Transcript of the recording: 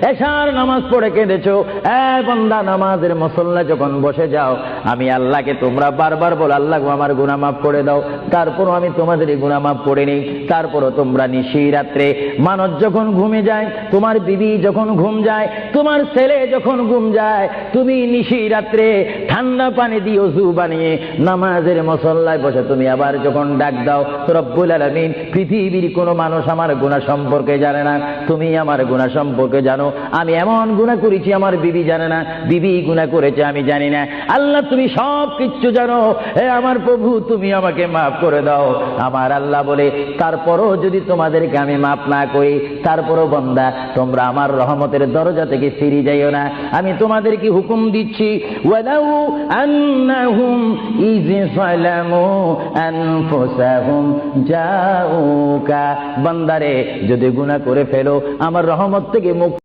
এশার নামাজ পড়ে কেঁদেছো, বান্দা নামাজের মুসল্লা যখন বসে যাও, আমি আল্লাহকে তোমরা বারবার বলো আল্লাহ আমার গুনাহ মাফ করে দাও, তারপরও আমি তোমাদের এই গুনাহ মাফ করে নিই। তারপরও তোমরা নিশি রাত্রে মানুষ যখন ঘুমে যায়, তোমার বিবি যখন ঘুম যায়, তোমার ছেলে যখন ঘুম যায়, তুমি নিশি রাত্রে ঠান্ডা পানি দিয়ে ওযু বানিয়ে নামাজের মুসল্লায় বসে তুমি আবার যখন ডাক দাও রব্বুল আলামিন, পৃথিবীর কোনো মানুষ আমার গুনাহ সম্পর্কে জানে না, তুমি আমার গুনাহ সম্পর্কে জানো। আমি এমন গুনাহ করেছি আমার বিবি জানে না, বিবি গুনাহ করেছে আমি জানি না। আল্লাহ তুমি সব কিছু জানো, হে আমার প্রভু তুমি আমাকে মাফ করে দাও। আমার আল্লাহ বলে তারপরও যদি তোমাদেরকে আমি মাফ না করি, তারপরও বান্দা তোমরা আমার রহমতের দরজা থেকে ফিরে যাইও না। আমি তোমাদেরকে হুকুম দিচ্ছি, ওয়ালাউ আন্নাহুম ইয যালামু আনফুসাহুম জাউকা, বান্দারে যদি গুনাহ করে ফেলো আমার রহমত থেকে মুক্ত